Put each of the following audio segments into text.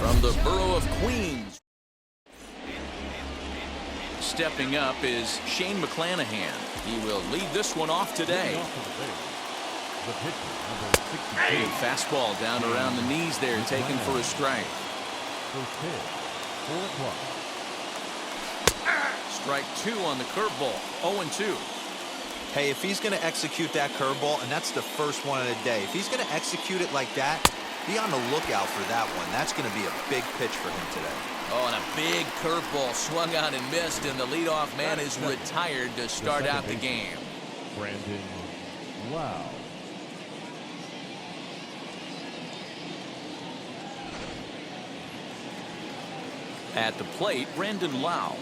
From the borough of Queens. Stepping up is Shane McClanahan. He will lead this one off today. A fastball down around the knees there, taken for a strike. Strike 2 on the curveball. 0-2. Hey, if he's going to execute that curveball, and that's the first one of the day, if he's going to execute it like that, be on the lookout for that one. That's going to be a big pitch for him today. Oh, and a big curveball swung on and missed, and the leadoff man is retired to start out the game. Brandon Lau. At the plate, Brandon Lau.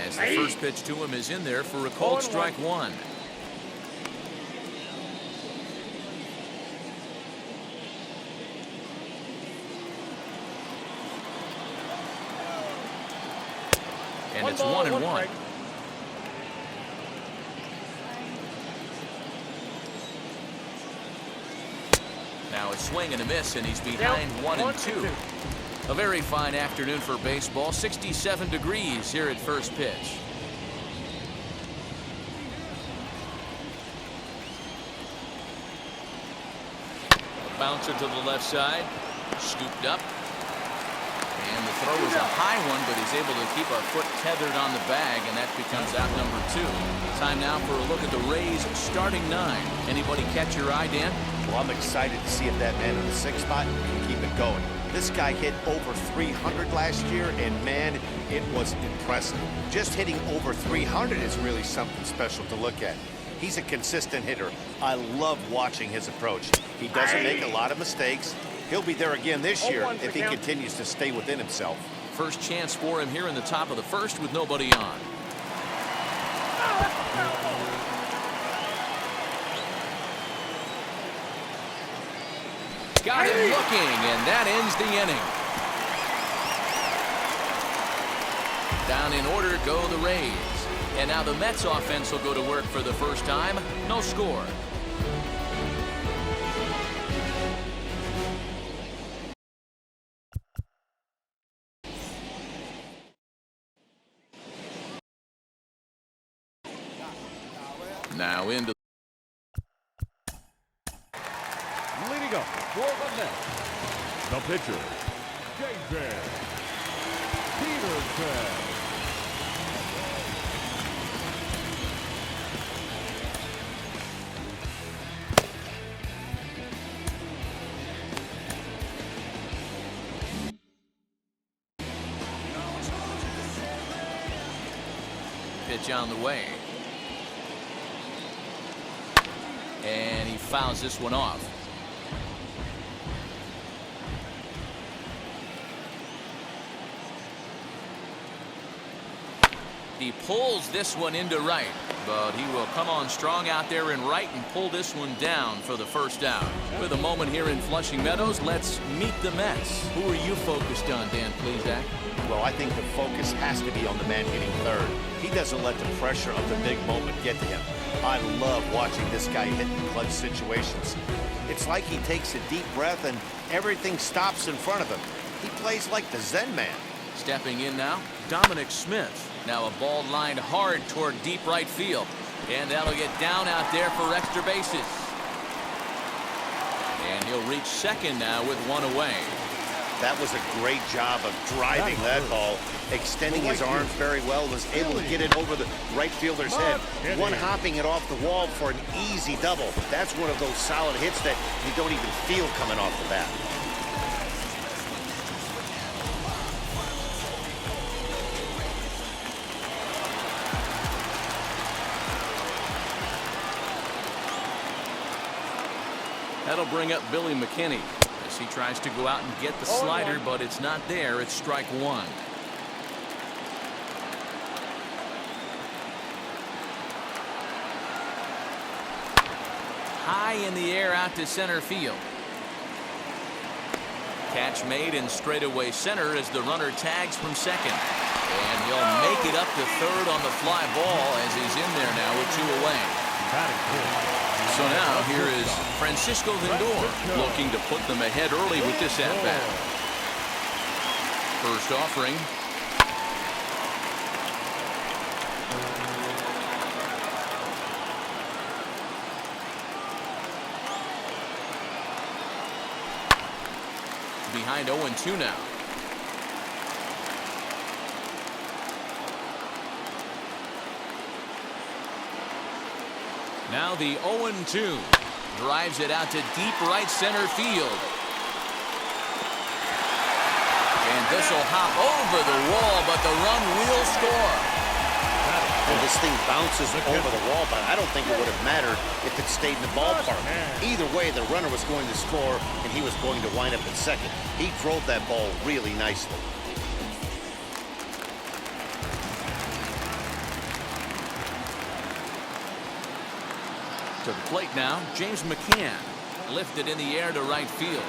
As the first pitch to him is in there for a called strike 1. And it's 1-1. Now a swing and a miss, and he's behind 1-2. A very fine afternoon for baseball. 67 degrees here at first pitch. A bouncer to the left side. Scooped up. And the throw is a high one, but he's able to keep a foot tethered on the bag, and that becomes out number 2. Time now for a look at the Rays starting 9. Anybody catch your eye, Dan? Well, I'm excited to see if that man in the 6th spot can keep it going. This guy hit over 300 last year, and man, it was impressive. Just hitting over 300 is really something special to look at. He's a consistent hitter. I love watching his approach. He doesn't make a lot of mistakes. He'll be there again this year if he continues to stay within himself. First chance for him here in the top of the first with nobody on. Got him looking, and that ends the inning. Down in order go the Rays. And now the Mets offense will go to work for the first time. No score. Now into Leading up for the Mets, the pitcher, J.J. Peterson. pitch on the way. And he fouls this one off. He pulls this one into right, but he will come on strong out there in right and pull this one down for the first out. With a moment here in Flushing Meadows, let's meet the Mets. Who are you focused on, Dan Plesac? Well, I think the focus has to be on the man hitting third. He doesn't let the pressure of the big moment get to him. I love watching this guy hit in clutch situations. It's like he takes a deep breath and everything stops in front of him. He plays like the Zen man. Stepping in now, Dominic Smith. Now a ball lined hard toward deep right field. And that'll get down out there for extra bases. And he'll reach second now with one away. That was a great job of driving that ball, extending his arms very well, was able to get it over the right fielder's head, one hopping it off the wall for an easy double. That's one of those solid hits that you don't even feel coming off the bat. That'll bring up Billy McKinney as he tries to go out and get the slider, but it's not there. It's strike one. High in the air out to center field. Catch made in straightaway center as the runner tags from second. And he'll make it up to third on the fly ball as he's in there now with two away. So now here is Francisco Lindor looking to put them ahead early with this at-bat. First offering. Behind 0-2 now. Now the 0-2. Drives it out to deep right center field. And this will hop over the wall, but the run will score. And this thing bounces over the wall, but I don't think it would have mattered if it stayed in the ballpark. Either way, the runner was going to score, and he was going to wind up at second. He drove that ball really nicely. To the plate now, James McCann. Lifted in the air to right field.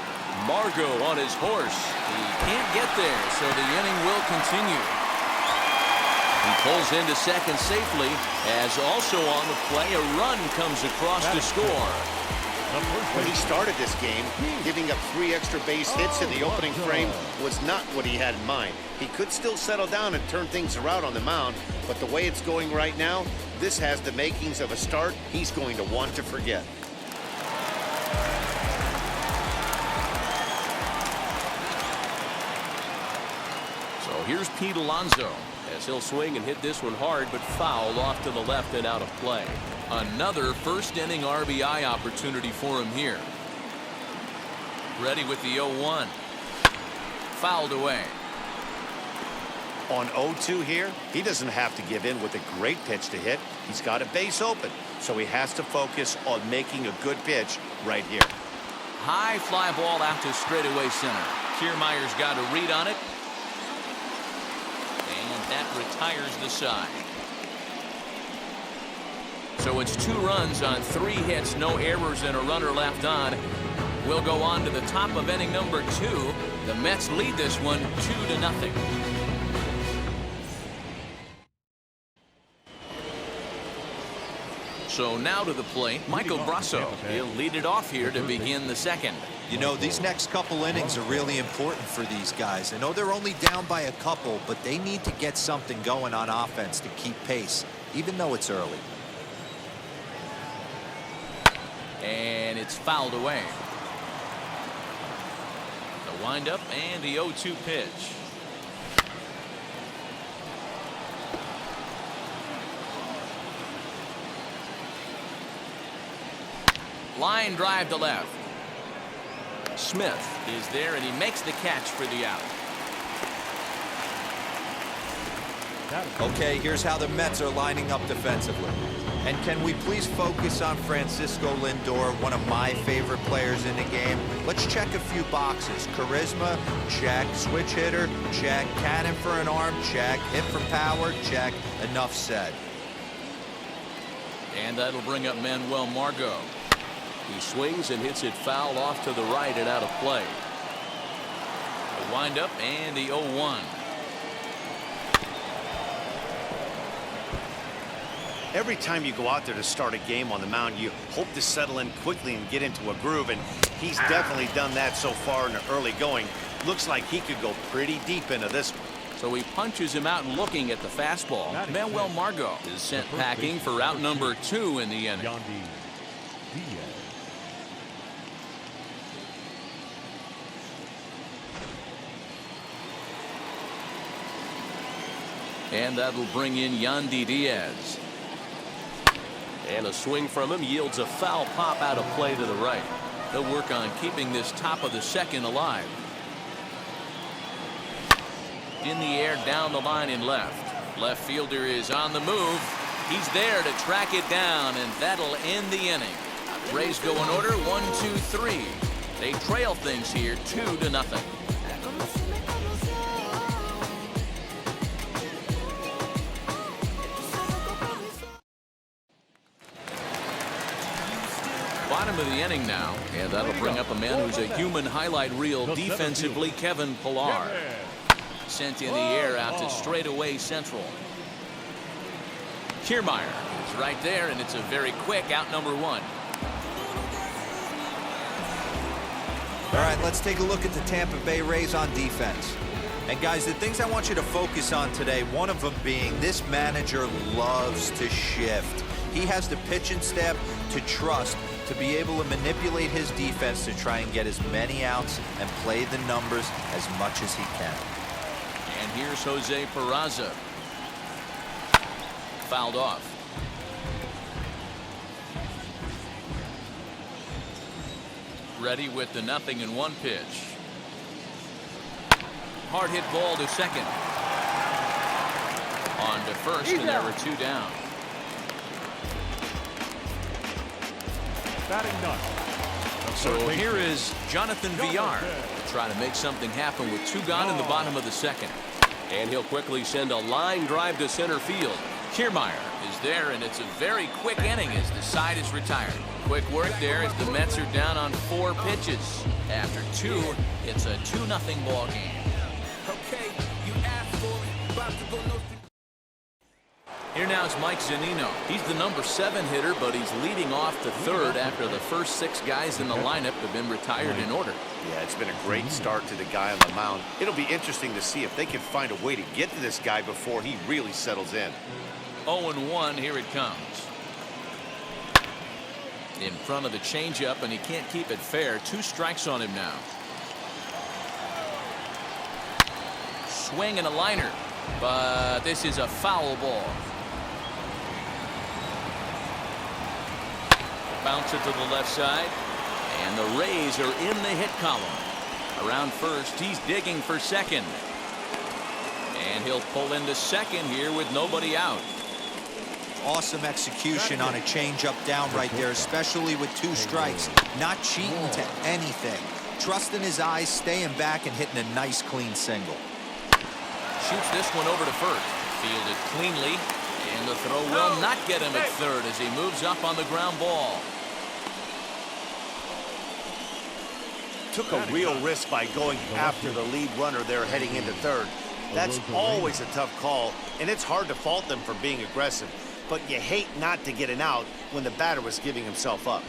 Margot on his horse. He can't get there, so the inning will continue. He pulls into second safely, as also on the play, a run comes across to score. When he started this game, giving up 3 extra base hits in the opening frame was not what he had in mind. He could still settle down and turn things around on the mound, but the way it's going right now, this has the makings of a start he's going to want to forget. So here's Pete Alonso, as he'll swing and hit this one hard, but foul off to the left and out of play. Another first inning RBI opportunity for him here. Ready with the 0-1. Fouled away. On 0-2 here, he doesn't have to give in with a great pitch to hit. He's got a base open, so he has to focus on making a good pitch right here. High fly ball out to straightaway center. Kiermaier's got a read on it. And that retires the side. So it's 2 runs on 3 hits, no errors, and a runner left on. We'll go on to the top of inning number 2. The Mets lead this one 2-0. So now to the plate, Michael Brasso. He'll lead it off here to begin the second. You know, these next couple innings are really important for these guys. I know they're only down by a couple, but they need to get something going on offense to keep pace, even though it's early. And it's fouled away. The windup and the 0-2 pitch. Line drive to left. Smith is there, and he makes the catch for the out. Okay, here's how the Mets are lining up defensively. And can we please focus on Francisco Lindor, one of my favorite players in the game? Let's check a few boxes. Charisma, check. Switch hitter, check. Cannon for an arm, check. Hit for power, check. Enough said. And that'll bring up Manuel Margot. He swings and hits it foul off to the right and out of play. The windup and the 0-1. Every time you go out there to start a game on the mound, you hope to settle in quickly and get into a groove, and he's definitely done that so far in the early going. Looks like he could go pretty deep into this one. So he punches him out and looking at the fastball. Manuel Margot is sent packing for out number 2 in the inning. And that'll bring in Yandy Diaz. And a swing from him yields a foul pop out of play to the right. They'll work on keeping this top of the second alive. In the air down the line in left. Left fielder is on the move. He's there to track it down, and that'll end the inning. Rays go in order 1-2-3. They trail things here 2-0. Bottom of the inning now, and that'll bring up a man who's a human highlight reel defensively, Kevin Pillar. Sent in the air out to straightaway central. Kiermaier is right there, and it's a very quick out number 1. All right, let's take a look at the Tampa Bay Rays on defense. And guys, the things I want you to focus on today, one of them being this manager loves to shift. He has the pitching staff to trust to be able to manipulate his defense to try and get as many outs and play the numbers as much as he can. And here's Jose Peraza. Fouled off. Ready with the 0-1 pitch. Hard hit ball to second. On to first, and there were 2 down. Batting ninth. So here is Jonathan Villar to try to make something happen with 2 gone in the bottom of the second. And he'll quickly send a line drive to center field. Kiermaier is there, and it's a very quick inning as the side is retired. Quick work there as the Mets are down on 4 pitches. After 2, it's a 2-0 ball game. Okay, you asked for it. About to go no. Here now is Mike Zunino. He's the number 7 hitter, but he's leading off to third after the first 6 guys in the lineup have been retired in order. Yeah, it's been a great start to the guy on the mound. It'll be interesting to see if they can find a way to get to this guy before he really settles in. 0-1, here it comes. In front of the changeup, and he can't keep it fair. 2 strikes on him now. Swing and a liner, but this is a foul ball. Bouncer to the left side, and the Rays are in the hit column. Around first, he's digging for second. And he'll pull into second here with nobody out. Awesome execution on a changeup down right there, especially with 2 strikes. Not cheating to anything. Trusting his eyes, staying back, and hitting a nice clean single. Shoots this one over to first. Fielded cleanly. And the throw will not get him at third as he moves up on the ground ball. Took a real risk by going after the lead runner there heading into third. That's always a tough call, and it's hard to fault them for being aggressive. But you hate not to get an out when the batter was giving himself up.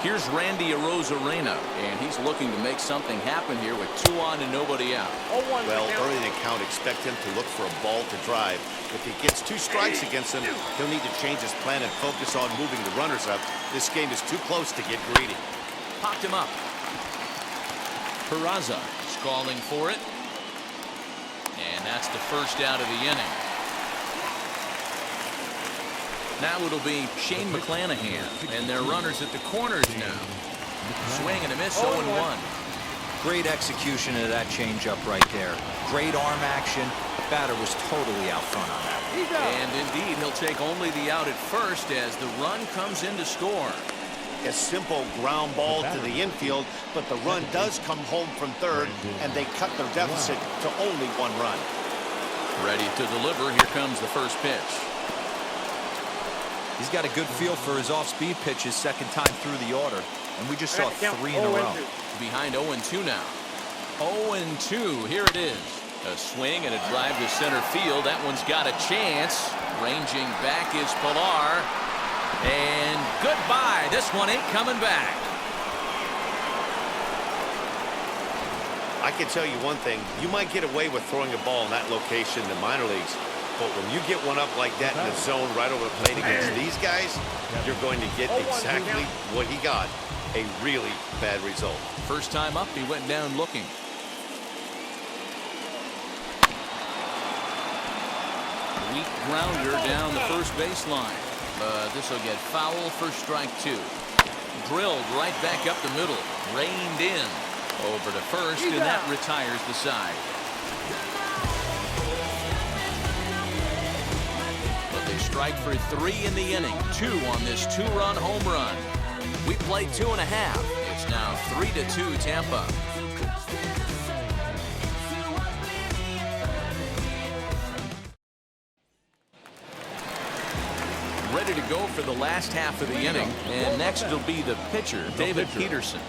Here's Randy Arozarena, and he's looking to make something happen here with 2 on and nobody out. Well, early in the count, expect him to look for a ball to drive. If he gets 2 strikes against him, he'll need to change his plan and focus on moving the runners up. This game is too close to get greedy. Popped him up. Peraza calling for it. And that's the first out of the inning. Now it'll be Shane McClanahan, and their runners at the corners now. Swing and a miss, 0-1. Great execution of that changeup right there. Great arm action. The batter was totally out front on that one. And indeed, he'll take only the out at first as the run comes in to score. A simple ground ball to the infield, but the run does come home from third, and they cut their deficit to only 1 run. Ready to deliver. Here comes the first pitch. He's got a good feel for his off-speed pitches second time through the order, and we just saw 3 in a row. Behind 0-2 now. 0-2, here it is. A swing and a drive to center field. That one's got a chance. Ranging back is Pilar. And goodbye. This one ain't coming back. I can tell you one thing. You might get away with throwing a ball in that location in the minor leagues. But when you get one up like that in the zone right over the plate against these guys, you're going to get exactly what he got. A really bad result. First time up, he went down looking. Weak grounder down the first baseline. But this will get foul for strike 2. Drilled right back up the middle. Reined in. Over to first, and that retires the side. Strike for 3 in the inning. 2 on this 2-run home run. We played 2.5. It's now 3-2 Tampa. Ready to go for the last half of the inning. And next will be the pitcher, David Peterson.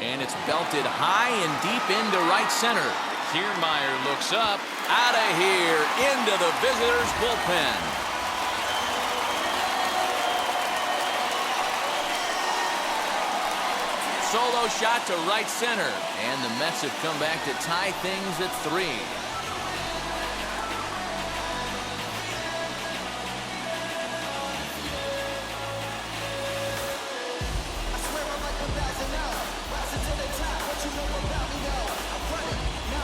And it's belted high and deep into right center. Kiermaier looks up, out of here, into the visitors' bullpen. Solo shot to right center, and the Mets have come back to tie things at 3.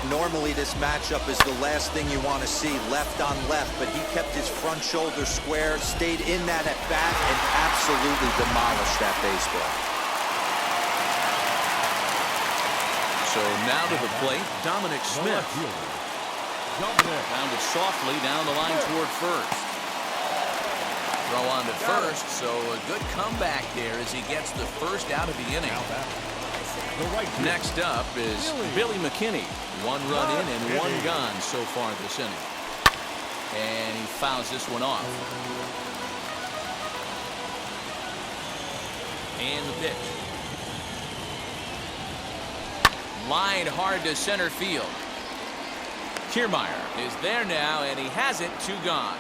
Normally this matchup is the last thing you want to see, left on left, but he kept his front shoulder square, stayed in that at bat, and absolutely demolished that baseball. So now to the plate, Dominic Smith. Grounded softly down the line toward first. Throw on to first, so a good comeback there as he gets the first out of the inning. Next up is Billy McKinney. 1 run in and 1 gone so far this inning. And he fouls this one off. And the pitch. Lined hard to center field. Kiermaier is there now, and he has it. 2 gone.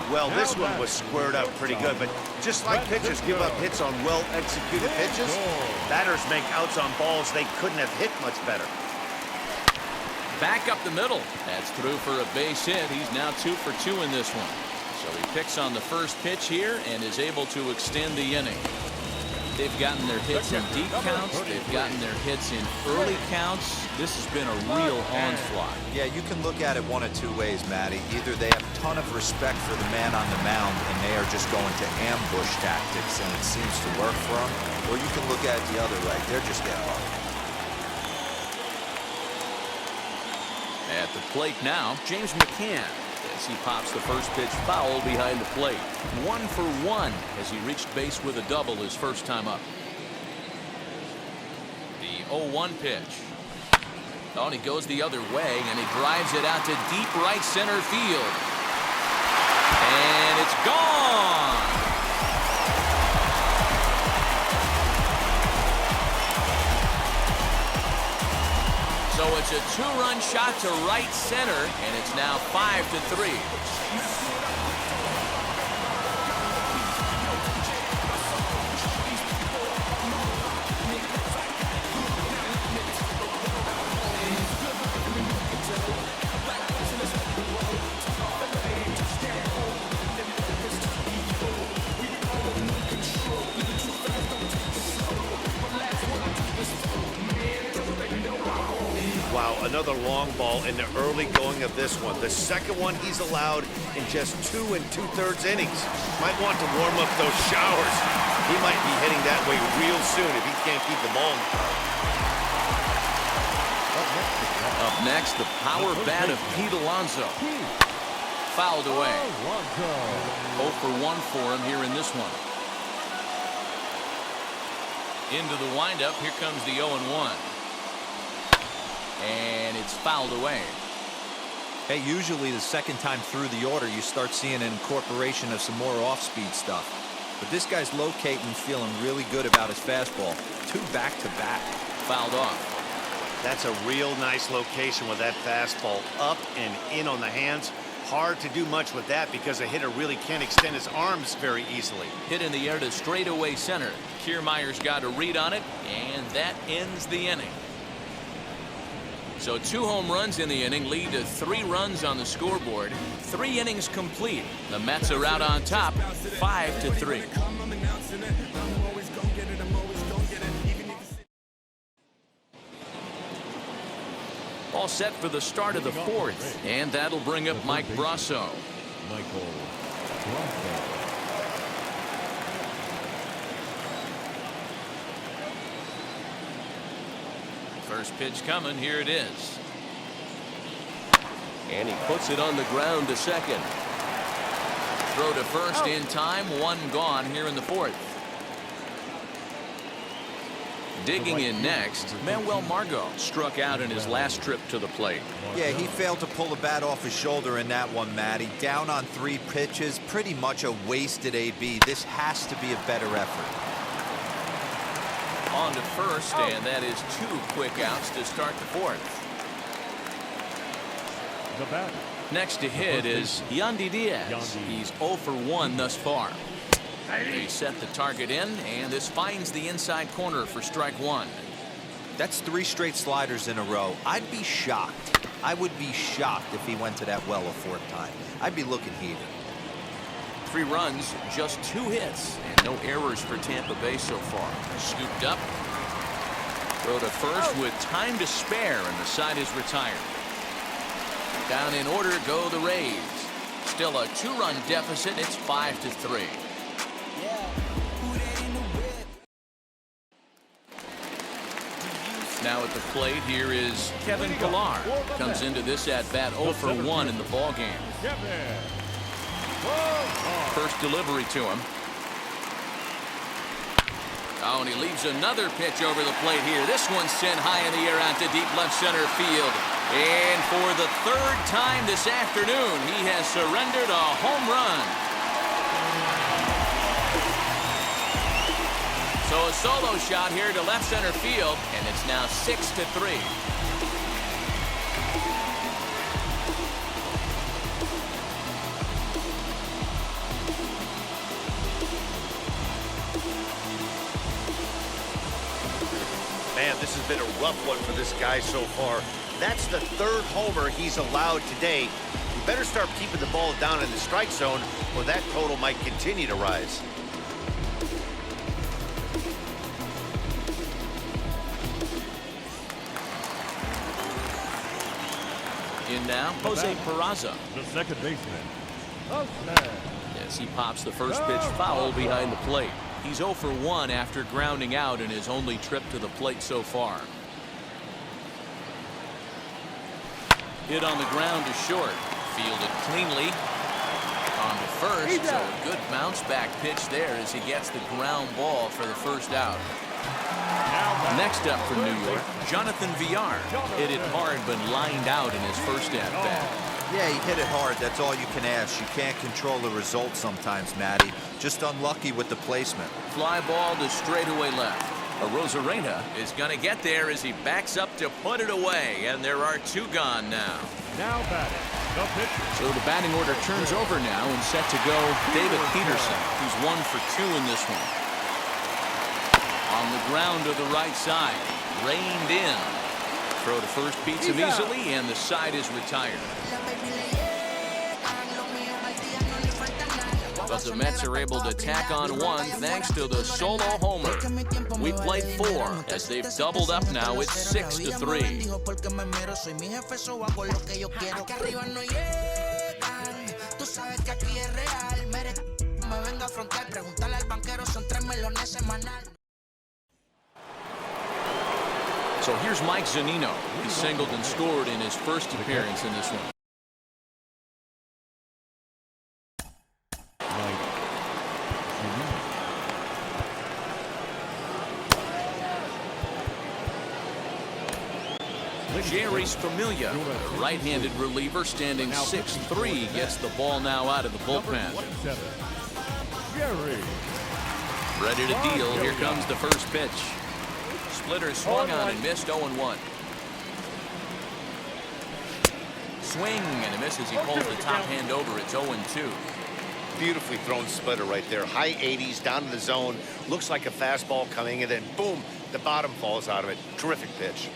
Well, this one was squared up pretty good, but just like pitchers give up hits on well-executed pitches, batters make outs on balls they couldn't have hit much better. Back up the middle. That's through for a base hit. He's now 2 for 2 in this one. So he picks on the first pitch here and is able to extend the inning. They've gotten their hits in deep counts. They've gotten their hits in early counts. This has been a real onslaught. Yeah, you can look at it one of 2 ways, Matty. Either they have a ton of respect for the man on the mound and they are just going to ambush tactics and it seems to work for them, or you can look at it the other way. They're just getting lucky. At the plate now, James McCann, as he pops the first pitch foul behind the plate. 1 for 1 as he reached base with a double his first time up. The 0-1 pitch. Oh, and he goes the other way, and he drives it out to deep right center field. And it's gone! So it's a 2-run shot to right center, and it's now 5-3. Wow, another long ball in the early going of this one. The second one he's allowed in just 2 2/3 innings. Might want to warm up those showers. He might be heading that way real soon if he can't keep the ball. Up next, the power bat of Pete Alonso. Fouled away. 0 for 1 for him here in this one. Into the windup. Here comes the 0-1. And it's fouled away. Hey, usually the second time through the order, you start seeing an incorporation of some more off-speed stuff. But this guy's locating, feeling really good about his fastball. 2 back-to-back. Fouled off. That's a real nice location with that fastball up and in on the hands. Hard to do much with that because a hitter really can't extend his arms very easily. Hit in the air to straightaway center. Kiermaier's got a read on it, and that ends the inning. So 2 home runs in the inning lead to 3 runs on the scoreboard. 3 innings complete. The Mets are out on top, 5-3. All set for the start of the 4th, and that'll bring up Mike Brasso. First pitch coming. Here it is. And he puts it on the ground to second. Throw to first in time. 1 gone here in the 4th. Digging in next, Manuel Margot struck out in his last trip to the plate. Yeah, he failed to pull the bat off his shoulder in that one, Matty. Down on 3 pitches, pretty much a wasted AB. This has to be a better effort. On to first, and that is 2 quick outs to start the 4th. The batter. Next to hit is Yandy Diaz. He's 0 for 1 thus far. They set the target in, and this finds the inside corner for strike 1. That's 3 straight sliders in a row. I'd be shocked. I would be shocked if he went to that well a 4th time. I'd be looking heated. 3 runs, just 2 hits, and no errors for Tampa Bay so far. Scooped up. Throw to first with time to spare, and the side is retired. Down in order go the Rays. Still a 2-run deficit. It's 5-3. Now at the plate, here is Kevin Pillar. Comes into this at bat 0 for 1 in the ball game. First delivery to him. Oh, and he leaves another pitch over the plate here. This one's sent high in the air out to deep left center field. And for the 3rd time this afternoon, he has surrendered a home run. So a solo shot here to left center field, and it's now 6-3. Man, this has been a rough one for this guy so far. That's the 3rd homer he's allowed today. You better start keeping the ball down in the strike zone, or that total might continue to rise. In now, Jose Peraza. The second baseman. As he pops the first pitch foul behind the plate. He's 0 for 1 after grounding out in his only trip to the plate so far. Hit on the ground to short. Fielded cleanly. On to first. So a good bounce back pitch there as he gets the ground ball for the first out. Next up from New York, Jonathan Villar. Hit it hard but lined out in his first at bat. Yeah, he hit it hard. That's all you can ask. You can't control the result sometimes, Matty. Just unlucky with the placement. Fly ball to straightaway left. Arozarena is going to get there as he backs up to put it away, and there are 2 gone now. Now batting. The pitcher. So the batting order turns over now and set to go David Peterson, who's 1 for 2 in this one. On the ground to the right side, reined in. Throw to first beats him easily, and the side is retired. But the Mets are able to tack on 1 thanks to the solo homer. We played 4 as they've doubled up now. It's 6-3. So here's Mike Zunino. He singled and scored in his first appearance in this one. Jerry's Familia, the right-handed reliever, standing 6'3", gets the ball now out of the bullpen. Jerry. Ready to deal. Here comes the first pitch. Splitter swung on and missed 0-1. Swing and a miss as he pulls the top hand over. It's 0-2. Beautifully thrown splitter right there. High 80s down in the zone. Looks like a fastball coming, and then boom, the bottom falls out of it. Terrific pitch.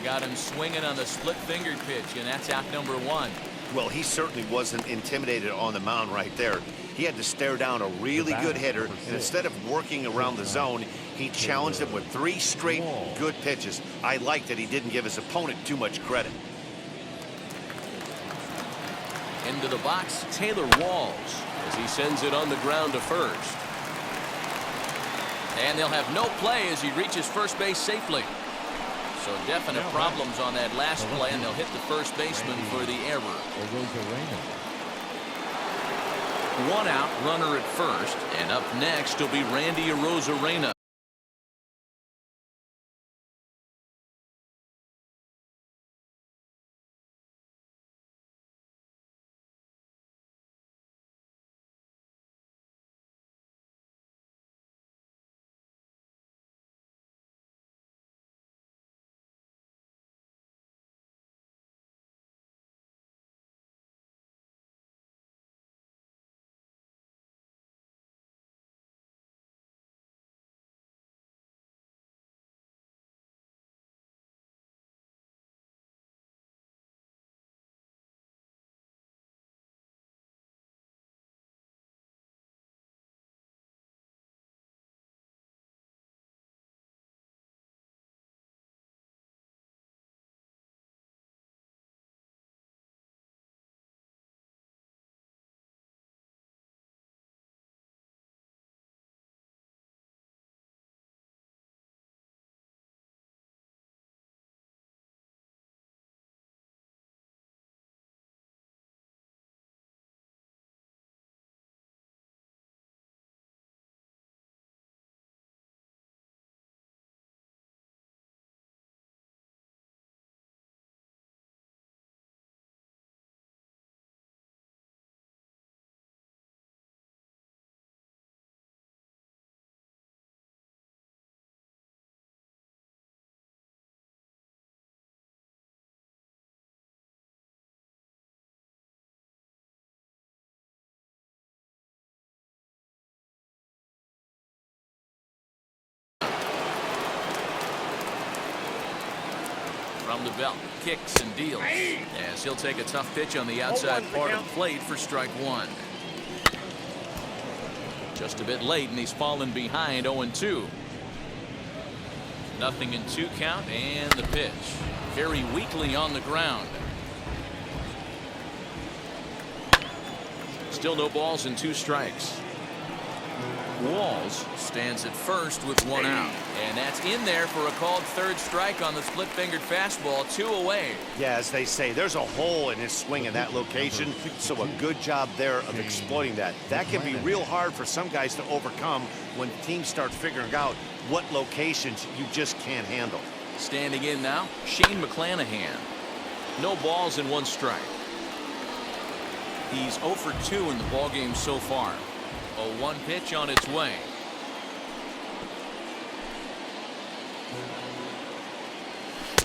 Got him swinging on the split-fingered pitch, and that's out number 1. Well, he certainly wasn't intimidated on the mound right there. He had to stare down a really good hitter, and instead of working around the zone, he challenged him with 3 straight good pitches. I like that he didn't give his opponent too much credit. Into the box, Taylor Walls, as he sends it on the ground to first. And they'll have no play as he reaches first base safely. So definite problems on that last play, and they'll hit the first baseman for the error. 1 out, runner at first, and up next will be Randy Arozarena. From the belt, kicks and deals. As he'll take a tough pitch on the outside part of the plate for strike one. Just a bit late, and he's fallen behind 0-2. Nothing in 2 count, and the pitch. Very weakly on the ground. Still no balls and 2 strikes. Walls stands at first with 1 out. And that's in there for a called 3rd strike on the split-fingered fastball, 2 away. Yeah, as they say, there's a hole in his swing in that location, so a good job there of exploiting that. That can be real hard for some guys to overcome when teams start figuring out what locations you just can't handle. Standing in now, Shane McClanahan. No balls and 1 strike. He's 0 for 2 in the ballgame so far. A 1 pitch on its way.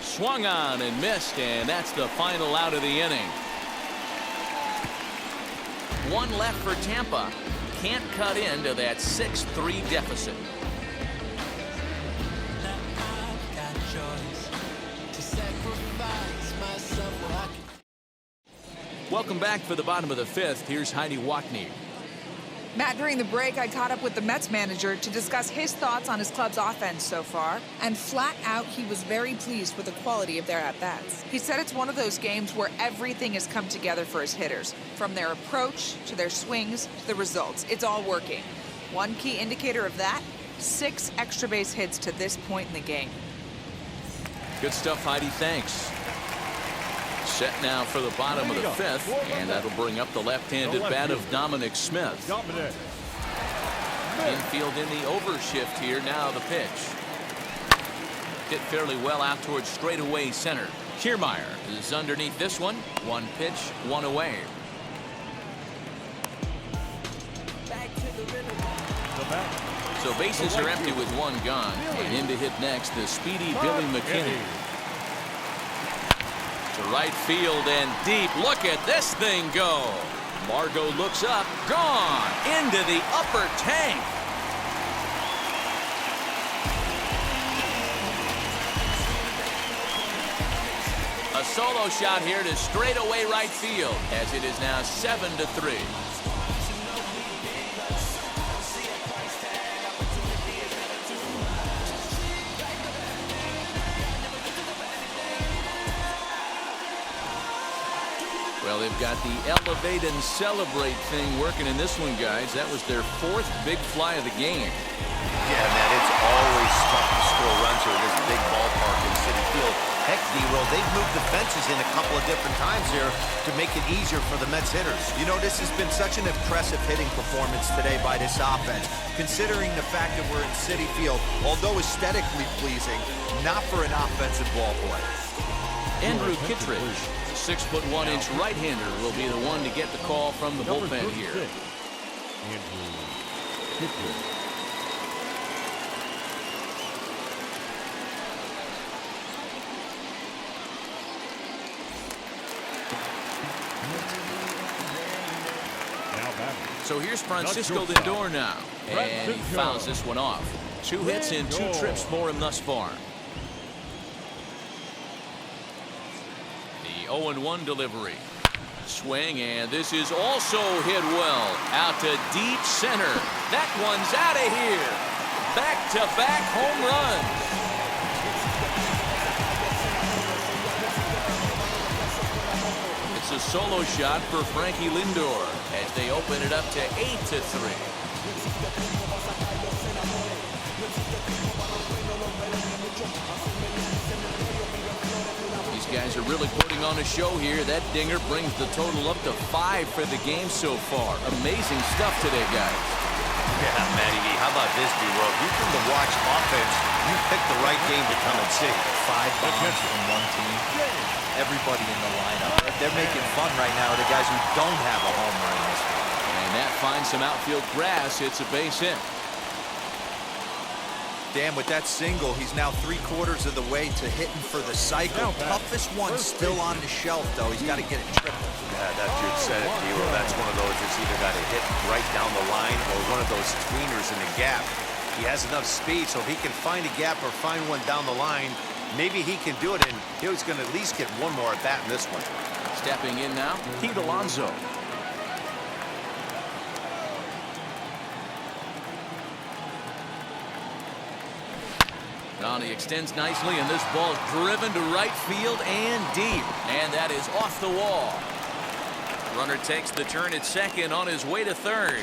Swung on and missed, and that's the final out of the inning. 1 left for Tampa. Can't cut into that 6-3 deficit. Welcome back for the bottom of the 5th. Here's Heidi Wackney. Matt, during the break, I caught up with the Mets manager to discuss his thoughts on his club's offense so far, and flat out, he was very pleased with the quality of their at-bats. He said it's one of those games where everything has come together for his hitters, from their approach to their swings to the results. It's all working. One key indicator of that, 6 extra base hits to this point in the game. Good stuff, Heidi. Thanks. Set now for the bottom of the 5th, and that'll bring up the left-handed bat of Dominic Smith. Infield in the overshift here. Now the pitch. Hit fairly well out towards straightaway center. Kiermaier is underneath this one. 1 pitch, 1 away. So bases are empty with 1 gone, and in to hit next, the speedy Billy McKinney. To right field and deep. Look at this thing go. Margot looks up. Gone into the upper tank. A solo shot here to straightaway right field, as it is now 7-3. Well, they've got the elevate and celebrate thing working in this one, guys. That was their 4th big fly of the game. Yeah, man, it's always tough to score runs here in this big ballpark in Citi Field. Heck, D-Roll, they've moved the fences in a couple of different times here to make it easier for the Mets hitters. You know, this has been such an impressive hitting performance today by this offense, considering the fact that we're in Citi Field, although aesthetically pleasing, not for an offensive ball player. Andrew Kittredge, 6'1" right-hander, will be the one to get the call from the bullpen here. Andrew Kittredge. So here's Francisco Lindor now, and he fouls this one off. 2 hits and 2 trips for him thus far. The 0-1 delivery. Swing, and this is also hit well. Out to deep center. That one's out of here. Back-to-back home runs. It's a solo shot for Frankie Lindor as they open it up to 8-3. These guys are really putting on a show here. That dinger brings the total up to 5 for the game so far. Amazing stuff today, guys. Yeah, Matty V, how about this, D-Roll? You come to watch offense, you pick the right game to come and see. 5 bombs from one team. Everybody in the lineup. They're making fun right now of the guys who don't have a home run in this one. And that finds some outfield grass. It's a base hit. Dan, with that single, he's now 3/4 of the way to hitting for the cycle. Toughest one still on the shelf, though. He's got to get it triple. Yeah, that dude said it, D-Roll. That's one of those that's either got to hit right down the line or one of those tweeners in the gap. He has enough speed, so if he can find a gap or find one down the line, Maybe he can do it, and he's going to at least get one more at bat in this one. Stepping in now, Pete Alonso. He extends nicely, and this ball is driven to right field and deep, and that is off the wall. Runner takes the turn at second on his way to third,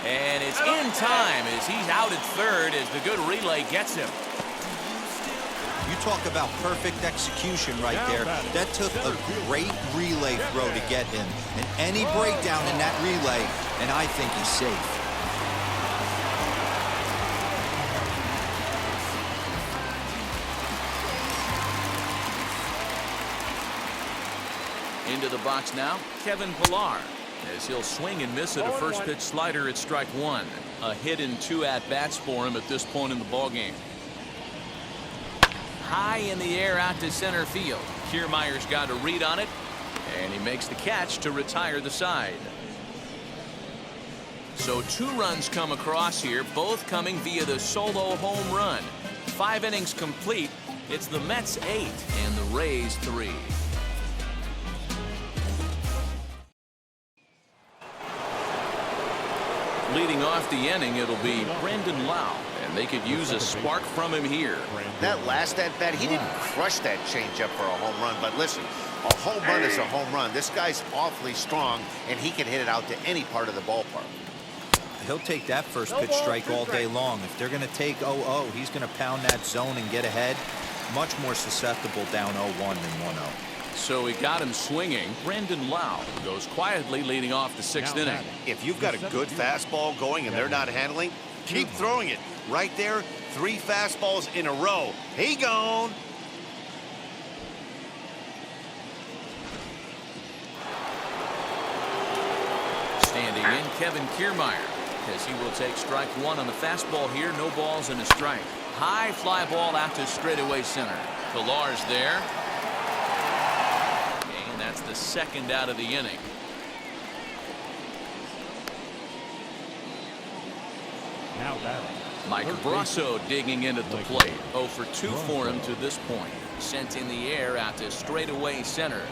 and it's in time as he's out at third as the good relay gets him. You talk about perfect execution right there. That took a great relay throw to get him, and any breakdown in that relay, and I think he's safe. Into the box now, Kevin Pillar, as he'll swing and miss at a first pitch slider at strike one. A hit and 2 at-bats for him at this point in the ballgame. High in the air out to center field. Kiermaier's got a read on it, and he makes the catch to retire the side. So 2 runs come across here, both coming via the solo home run. 5 innings complete. It's the Mets 8 and the Rays 3. Leading off the inning, it'll be Brandon Lau, and they could use a spark from him here. That last at-bat, he didn't crush that changeup for a home run, but listen, a home run is a home run. This guy's awfully strong, and he can hit it out to any part of the ballpark. He'll take that first pitch strike all day long. If they're going to take 0-0, he's going to pound that zone and get ahead. Much more susceptible down 0-1 than 1-0. So he got him swinging. Brandon Lau goes quietly leading off the 6th inning. If you've got a good fastball going and they're not handling, keep throwing it. Right there, 3 fastballs in a row. He gone. Standing in, Kevin Kiermaier, as he will take strike one on the fastball here. No balls and a strike. High fly ball out to straightaway center. Pillar's there. And that's the 2nd out of the inning. Now batting. Mike Brasso digging in at the plate. 0 for 2 for him to this point. Sent in the air out to straightaway center.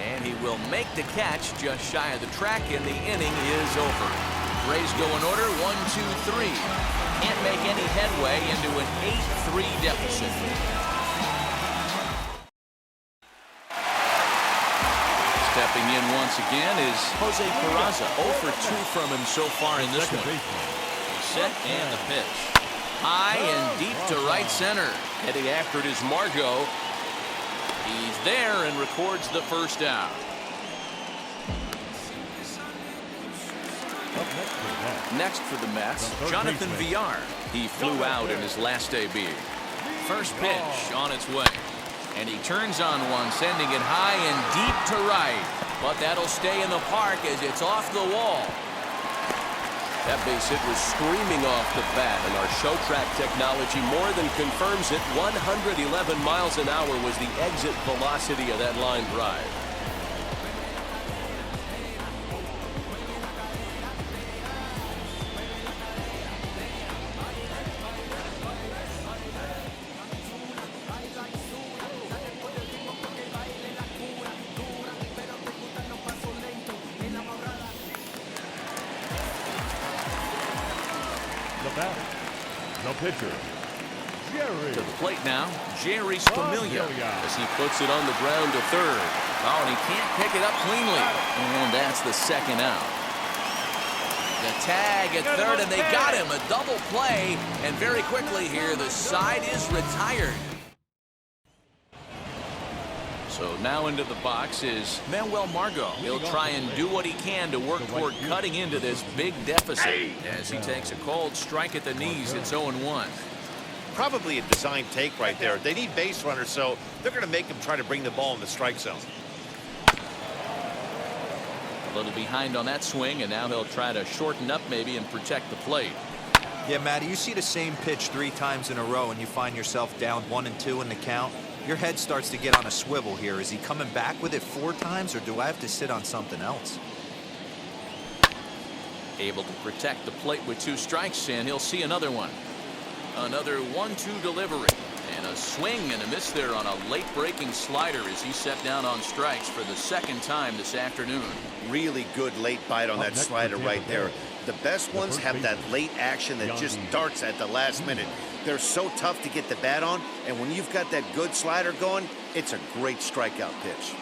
And he will make the catch just shy of the track, and the inning is over. Rays go in order 1-2-3. Can't make any headway into an 8-3 deficit. Stepping in once again is Jose Peraza. 0 for 2 from him so far in this one. He's set and the pitch. High and deep to right center. Heading after it is Margot. He's there and records the first out. Next for the Mets, Jonathan Villar. He flew out in his last debut. First pitch on its way. And he turns on one, sending it high and deep to right. But that'll stay in the park as it's off the wall. That base hit was screaming off the bat, and our show track technology more than confirms it. 111 miles an hour was the exit velocity of that line drive. The pitcher, Jerry. To the plate now, Jerry Familia, as he puts it on the ground to third. Oh, and he can't pick it up cleanly. And that's the 2nd out. The tag at third, and they got him. A double play, and very quickly here, the side is retired. So now into the box is Manuel Margot. He'll try and do what he can to work toward cutting into this big deficit as he takes a cold strike at the knees. It's 0-1. Probably a design take right there. They need base runners, so they're going to make him try to bring the ball in the strike zone. A little behind on that swing, and now he'll try to shorten up maybe and protect the plate. Yeah, Matty, you see the same pitch 3 times in a row and you find yourself down 1-2 in the count. Your head starts to get on a swivel here. Is he coming back with it 4 times, or do I have to sit on something else? Able to protect the plate with 2 strikes, and he'll see another one. Another 1-2 delivery. And a swing and a miss there on a late breaking slider as he set down on strikes for the second time this afternoon. Really good late bite on that next slider for right Tampa there. Bay. The best ones have that late action that just darts at the last minute. They're so tough to get the bat on, and when you've got that good slider going, it's a great strikeout pitch.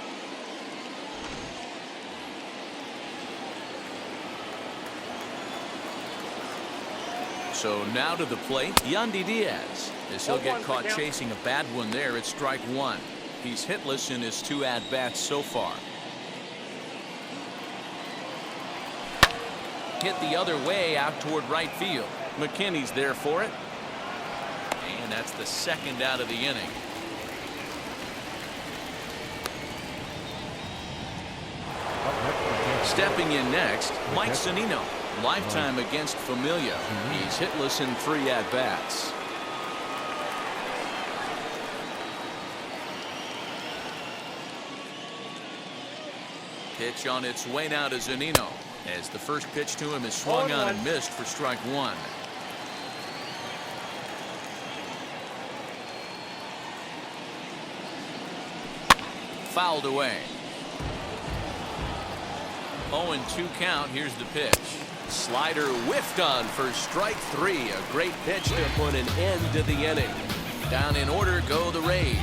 So now to the plate, Yandy Diaz, as he'll get caught chasing a bad one there at strike one. He's hitless in his 2 at-bats so far. Hit the other way out toward right field. McKinney's there for it. And that's the second out of the inning. Stepping in next, Mike Zunino. Lifetime against Familia. He's hitless in 3 at-bats. Pitch on its way now to Zunino, as the first pitch to him is swung on and missed for strike one. Fouled away. 0-2 count. Here's the pitch. Slider whiffed on for strike 3. A great pitch to put an end to the inning. Down in order go the Rays.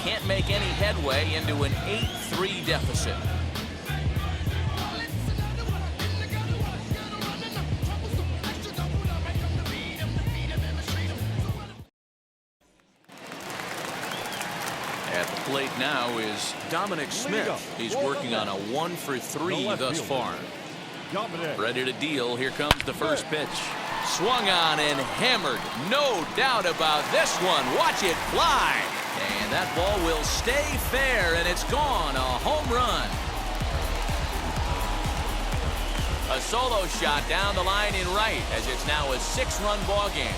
Can't make any headway into an 8-3 deficit. At the plate now is Dominic Smith. He's working on a 1-for-3 thus far. Ready to deal. Here comes the first pitch. Swung on and hammered. No doubt about this one. Watch it fly. And that ball will stay fair, and it's gone. A home run. A solo shot down the line in right, as it's now a 6-run ball game.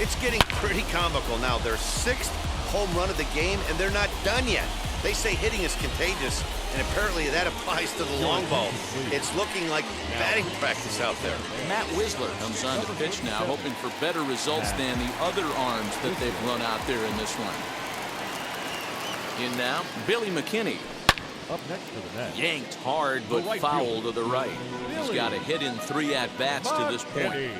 It's getting pretty comical now. Their 6th home run of the game, and they're not done yet. They say hitting is contagious, and apparently that applies to the long ball. It's looking like batting practice out there. Matt Wisler comes on to pitch now, hoping for better results than the other arms that they've run out there in this one. In now, Billy McKinney. Up next to the net. Yanked hard, but foul to the right. He's got a hit in 3 at-bats to this point.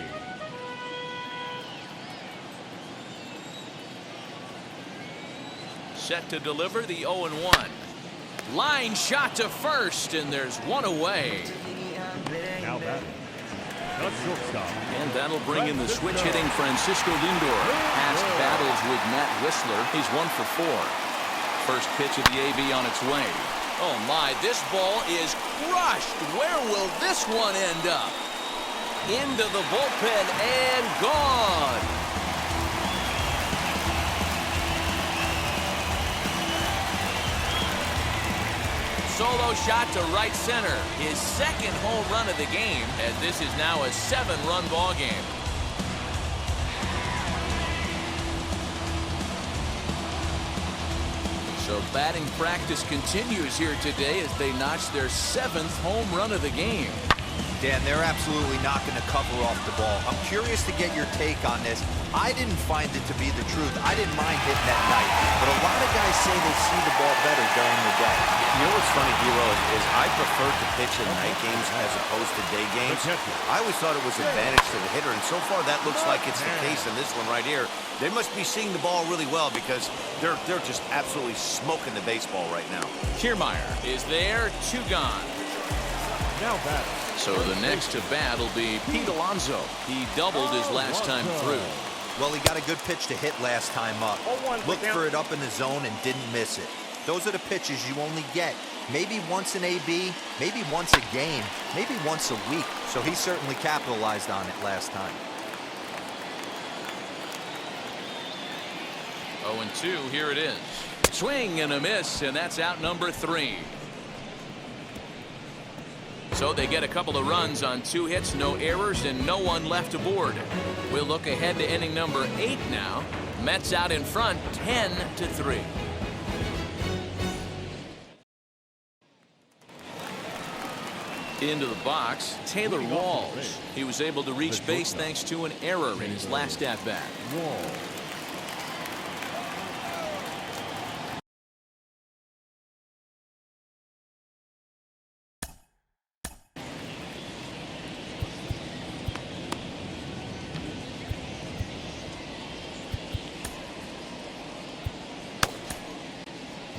Set to deliver the 0-1. Line shot to first, and there's one away. Now batting. The shortstop. And that'll bring in the switch-hitting Francisco Lindor. Past battles with Matt Wisler. He's 1-for-4. First pitch of the AB on its way. Oh my, this ball is crushed. Where will this one end up? Into the bullpen and gone. Solo shot to right center. His 2nd home run of the game, as this is now a 7-run ball game. So batting practice continues here today as they notch their 7th home run of the game. Dan, they're absolutely not going to cover off the ball. I'm curious to get your take on this. I didn't find it to be the truth. I didn't mind hitting that night, but a lot of guys say they see the ball better during the day. You know what's funny, D-Roll, is I prefer to pitch in night games as opposed to day games. I always thought it was an advantage to the hitter, and so far that looks like it's the case in this one right here. They must be seeing the ball really well because they're just absolutely smoking the baseball right now. Kiermaier is there, 2 gone. Now batting. So the next to bat will be Pete Alonso. He doubled his last time through. Well, he got a good pitch to hit last time up. Looked for it up in the zone and didn't miss it. Those are the pitches you only get maybe once an AB, maybe once a game, maybe once a week. So he certainly capitalized on it last time. 0-2, here it is. Swing and a miss, and that's out number 3. So they get a couple of runs on 2 hits, no errors, and no one left aboard. We'll look ahead to inning number 8 now. Mets out in front, 10-3. Into the box, Taylor Walls. He was able to reach base thanks to an error in his last at-bat.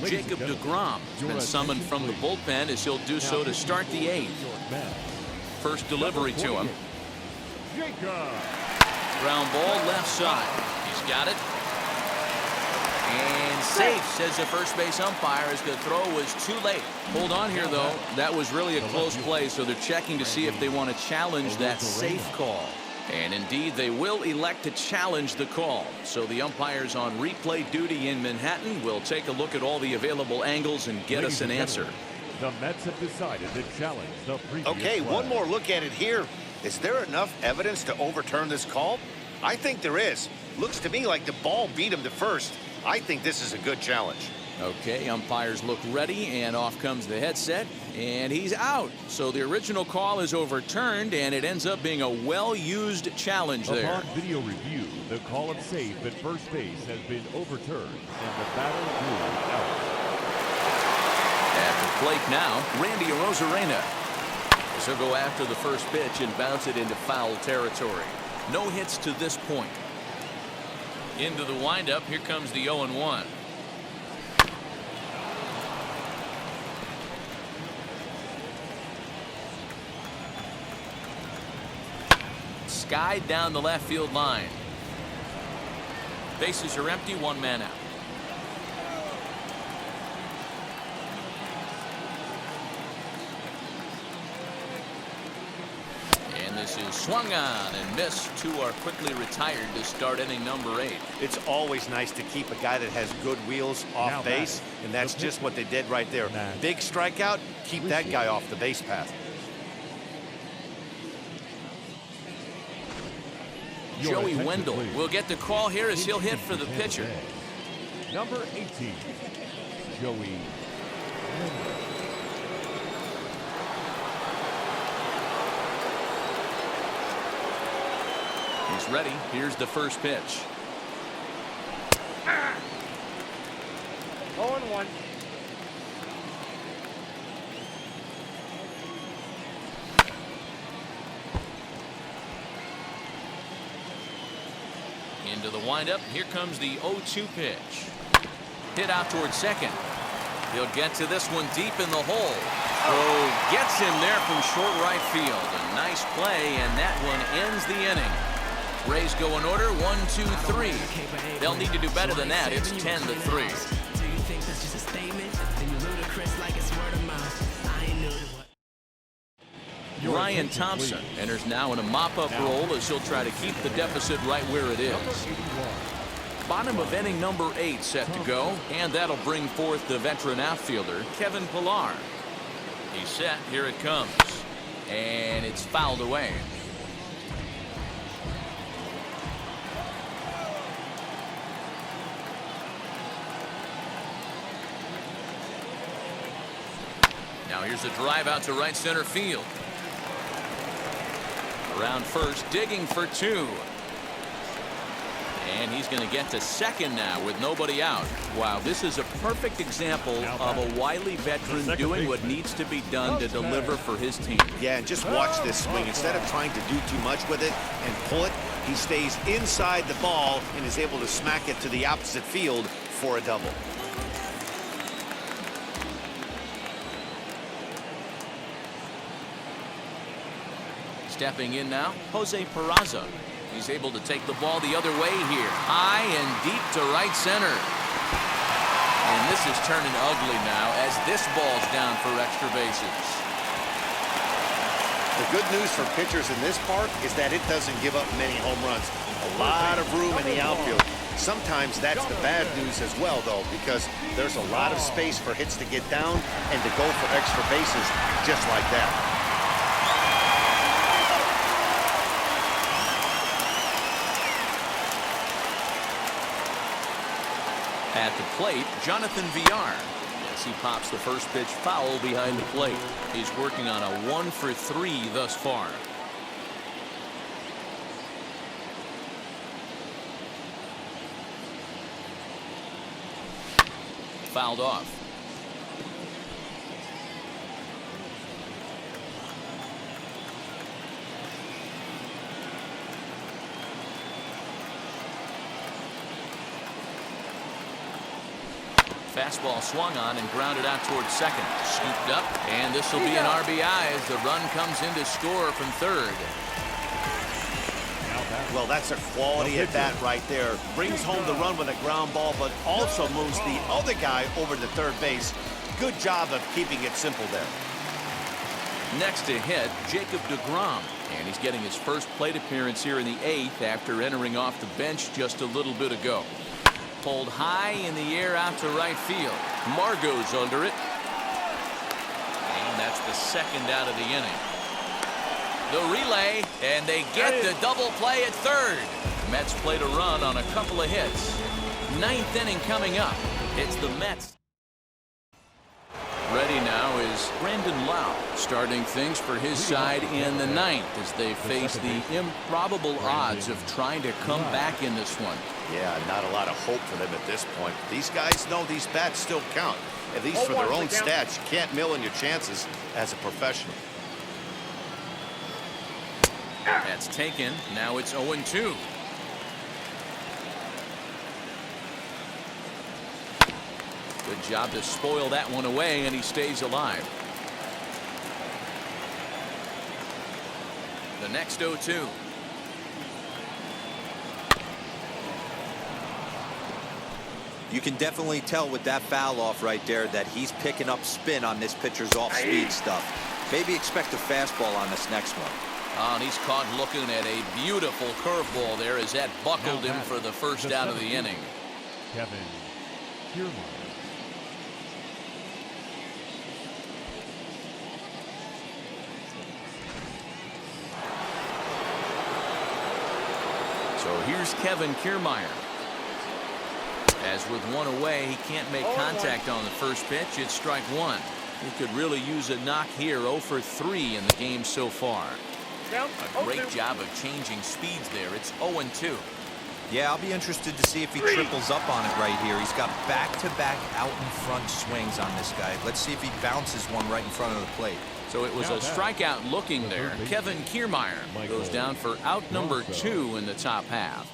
Jacob deGrom has been summoned from the bullpen as he'll do so to start the 8th. First delivery to him. Ground ball left side. He's got it. And safe, says the first base umpire, as the throw was too late. Hold on here, though. That was really a close play, so they're checking to see if they want to challenge that safe call. And indeed, they will elect to challenge the call. So the umpires on replay duty in Manhattan will take a look at all the available angles and get us an answer. The Mets have decided to challenge the previous Okay, play. one more look at it here. Is there enough evidence to overturn this call? I think there is. Looks to me like the ball beat him to first. I think this is a good challenge. Okay, umpires look ready, and off comes the headset, and he's out. So the original call is overturned, and it ends up being a well-used challenge there. Upon video review, the call of safe at first base has been overturned, and the battle ruled out. At the plate now, Randy Arozarena. So he'll go after the first pitch and bounce it into foul territory. No hits to this point. Into the windup, here comes the 0-1. Skied down the left field line. Bases are empty, one man out. And this is swung on and missed. Two are quickly retired to start inning number 8. It's always nice to keep a guy that has good wheels off base, and that's just what they did right there. Big strikeout, keep that guy off the base path. Joey Wendell will get the call here as he'll hit for the pitcher. Number 18, Joey Wendell. He's ready. Here's the first pitch. 0-1. Into the windup. Here comes the 0-2 pitch. Hit out towards second. He'll get to this one deep in the hole. Oh, gets him there from short right field. A nice play, and that one ends the inning. Rays go in order, 1, 2, 3. They'll need to do better than that. It's 10-3. Ryan Thompson enters now in a mop-up role as he'll try to keep the deficit right where it is. Bottom of inning number 8 set to go, and that'll bring forth the veteran outfielder, Kevin Pillar. He's set, here it comes, and it's fouled away. Now here's a drive out to right center field. Around first, digging for 2. And he's going to get to second now with nobody out. Wow, this is a perfect example of a wily veteran doing what needs to be done to deliver for his team. Yeah, and just watch this swing. Instead of trying to do too much with it and pull it, he stays inside the ball and is able to smack it to the opposite field for a double. Stepping in now, Jose Peraza. He's able to take the ball the other way here. High and deep to right center. And this is turning ugly now as this ball's down for extra bases. The good news for pitchers in this park is that it doesn't give up many home runs. A lot of room in the outfield. Sometimes that's the bad news as well, though, because there's a lot of space for hits to get down and to go for extra bases just like that. At the plate, Jonathan Villar. as he pops the first pitch foul behind the plate. He's working on a 1 for 3 thus far. Fouled off. Fastball swung on and grounded out towards second. Scooped up, and this will be an RBI as the run comes in to score from third. Well, that's a quality at bat right there. Brings home the run with a ground ball, but also moves the other guy over to third base. Good job of keeping it simple there. Next to hit, Jacob deGrom, and he's getting his first plate appearance here in the 8th after entering off the bench just a little bit ago. Pulled high in the air out to right field. Margot's under it. And that's the second out of the inning. The relay, and they get the double play at third. Mets played a run on a couple of hits. 9th inning coming up. It's the Mets. Ready now is Brandon Lau, starting things for his side in the 9th as they face the improbable odds of trying to come back in this one. Yeah, not a lot of hope for them at this point. These guys know these bats still count. At least for their own stats, you can't mill in your chances as a professional. That's taken. Now it's 0-2. Good job to spoil that one away, and he stays alive. The next 0-2. You can definitely tell with that foul off right there that he's picking up spin on this pitcher's off-speed stuff. Maybe expect a fastball on this next one. And he's caught looking at a beautiful curveball there as that buckled him for the first out of the inning. Kevin Kiermaier. So here's Kevin Kiermaier. As with one away, he can't make contact on the first pitch. It's strike one. He could really use a knock here. 0 for 3 in the game so far. A great job of changing speeds there. It's 0-2. Yeah, I'll be interested to see if he triples up on it right here. He's got back-to-back out-in-front swings on this guy. Let's see if he bounces one right in front of the plate. So it was a strikeout looking there. Kevin Kiermaier goes down for out number 2 in the top half.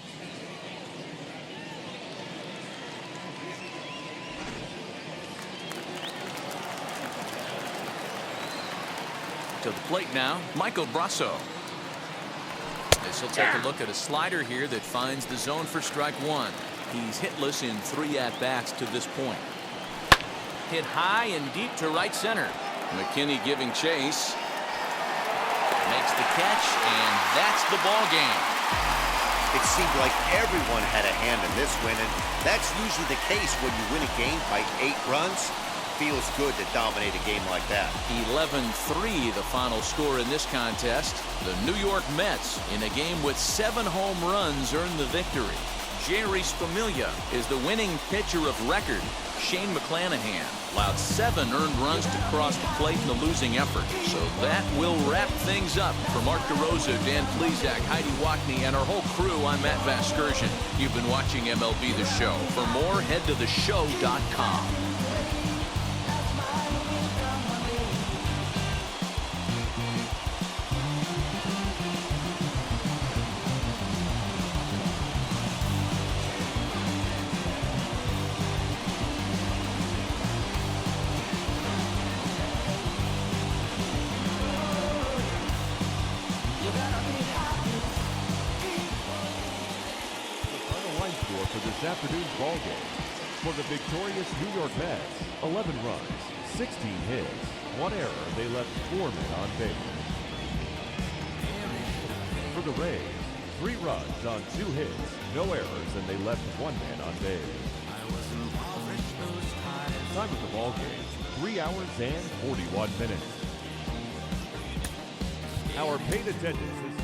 To the plate now, Michael Brasso. This will take a look at a slider here that finds the zone for strike one. He's hitless in 3 at-bats to this point. Hit high and deep to right center. McKinney giving chase. Makes the catch, and that's the ball game. It seemed like everyone had a hand in this win, and that's usually the case when you win a game by 8 runs. Feels good to dominate a game like that. 11-3 the final score in this contest. The New York Mets, in a game with 7 home runs, earned the victory. Jerry Spamiglia is the winning pitcher of record. Shane McClanahan allowed 7 earned runs to cross the plate in the losing effort. So that will wrap things up. For Mark DeRosa, Dan Plesac, Heidi Wackney, and our whole crew, I'm Matt Vasgersian. You've been watching MLB The Show. For more, head to theshow.com. For this afternoon's ball game, for the victorious New York Mets, 11 runs, 16 hits, 1 error. They left 4 men on base. For the Rays, 3 runs on 2 hits, no errors, and they left 1 man on base. Time of the ball game, 3 hours and 41 minutes. Our paid attendance is